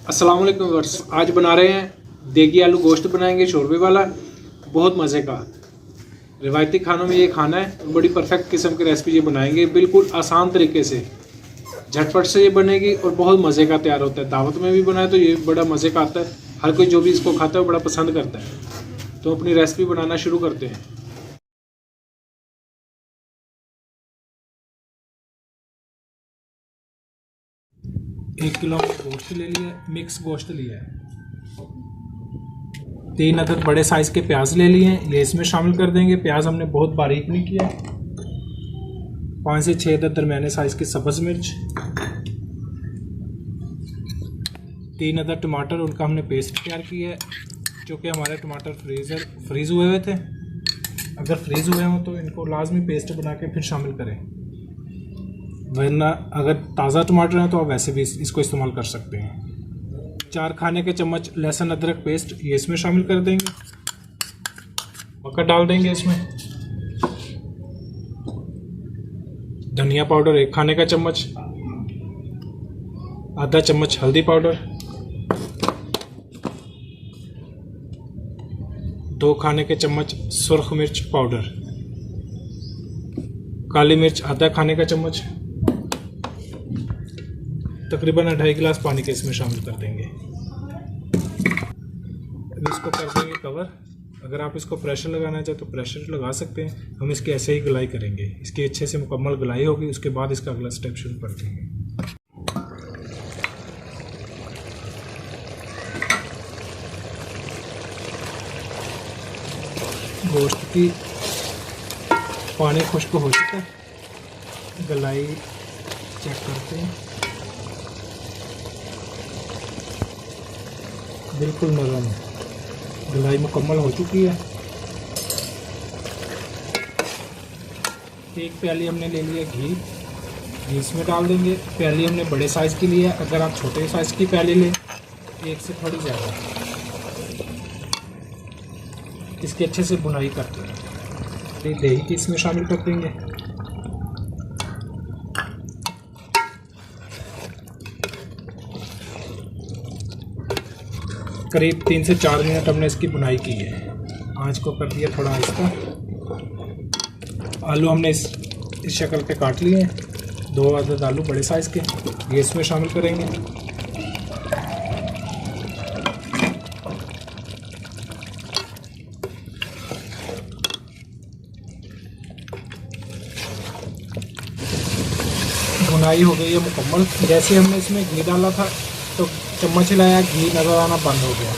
अस्सलाम वालेकुम व्यूअर्स, आज बना रहे हैं देगी आलू गोश्त बनाएंगे शोरबे वाला, बहुत मज़े का। रिवायती खानों में ये खाना है, बड़ी परफेक्ट किस्म की रेसिपी ये बनाएंगे, बिल्कुल आसान तरीके से, झटपट से ये बनेगी और बहुत मज़े का तैयार होता है। दावत में भी बनाए तो ये बड़ा मज़े का आता है, हर कोई जो भी इसको खाता है वो बड़ा पसंद करता है। तो अपनी रेसिपी बनाना शुरू करते हैं। एक किलो गोश्त ले लिया, मिक्स गोश्त लिया है। 3 अदद बड़े साइज़ के प्याज ले लिए हैं, ये इसमें शामिल कर देंगे। प्याज हमने बहुत बारीक नहीं किया। 5 से 6 अदद दरमियाने साइज़ की सब्ज़ मिर्च, 3 अदद टमाटर, उनका हमने पेस्ट तैयार किया है। जो कि हमारे टमाटर फ्रीज़ हुए थे, अगर फ्रीज़ हुए हों तो इनको लाजमी पेस्ट बना के फिर शामिल करें, वरना अगर ताज़ा टमाटर हैं तो आप वैसे भी इसको इस्तेमाल कर सकते हैं। 4 खाने के चम्मच लहसुन अदरक पेस्ट ये इसमें शामिल कर देंगे। मक्खन डाल देंगे इसमें। धनिया पाउडर 1 खाने का चम्मच, आधा चम्मच हल्दी पाउडर, 2 खाने के चम्मच सुर्ख मिर्च पाउडर, काली मिर्च आधा खाने का चम्मच, तकरीबन 2.5 गिलास पानी के इसमें शामिल कर देंगे। इसको कर देंगे कवर। अगर आप इसको प्रेशर लगाना चाहे तो प्रेशर लगा सकते हैं। हम इसकी ऐसे ही गलाई करेंगे। इसकी अच्छे से मुकम्मल गलाई होगी, उसके बाद इसका अगला स्टेप शुरू कर देंगे। गोश्त की पानी खुश्क हो चुका है, गलाई चेक करते हैं। बिल्कुल नरम है, गलाई मुकम्मल हो चुकी है। 1 प्याली हमने ले लिया घी इसमें डाल देंगे। प्याली हमने बड़े साइज़ की ली है, अगर आप छोटे साइज़ की प्याली लें 1 से थोड़ी ज़्यादा। इसकी अच्छे से बुनाई करते हैं। दही की इसमें शामिल कर देंगे। करीब 3 से 4 मिनट हमने इसकी बुनाई की है। आँच को कर दिया थोड़ा आहिस्ता। आलू हमने इस शक्ल के काट लिए हैं। 2 अदद आलू बड़े साइज़ के ये इसमें शामिल करेंगे। बुनाई हो गई है मुकम्मल। जैसे हमने इसमें घी डाला था तो चम्मच हिलाया, घी नज़र आना बंद हो गया।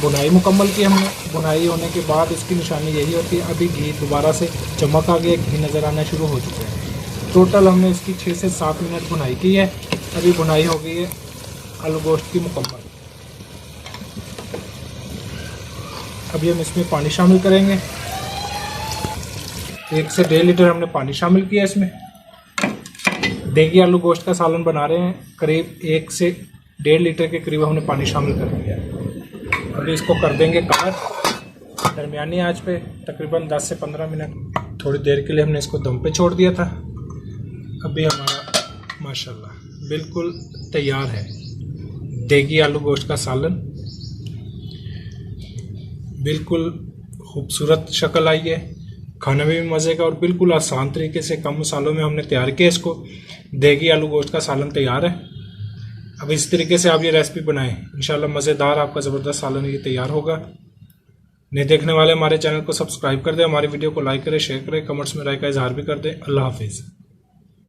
बुनाई मुकम्मल की हमने। बुनाई होने के बाद इसकी निशानी यही होती है। अभी घी दोबारा से चमक आ गया, घी नज़र आना शुरू हो चुका है। टोटल हमने इसकी 6 से 7 मिनट बुनाई की है। अभी बुनाई हो गई है आलू गोश्त की मुकम्मल। अभी हम इसमें पानी शामिल करेंगे। 1 से 1.5 लीटर हमने पानी शामिल किया इसमें। देगी आलू गोश्त का सालन बना रहे हैं, करीब 1 से 1.5 लीटर के करीब हमने पानी शामिल कर दिया। अभी इसको कर देंगे कवर दरमियानी आंच पे, तकरीबन 10 से 15 मिनट। थोड़ी देर के लिए हमने इसको दम पे छोड़ दिया था। अभी हमारा माशाल्लाह बिल्कुल तैयार है देगी आलू गोश्त का सालन। बिल्कुल खूबसूरत शक्ल आई है, खाने में भी मज़े का और बिल्कुल आसान तरीके से कम मसालों में हमने तैयार किया इसको। देगी आलू गोश्त का सालन तैयार है। अब इस तरीके से आप ये रेसिपी बनाएं, इंशाल्लाह मज़ेदार आपका ज़बरदस्त सालन ये तैयार होगा। नए देखने वाले हमारे चैनल को सब्सक्राइब कर दें, हमारी वीडियो को लाइक करें, शेयर करें, कमेंट्स में राय का इजहार भी कर दें। अल्लाह हाफिज़।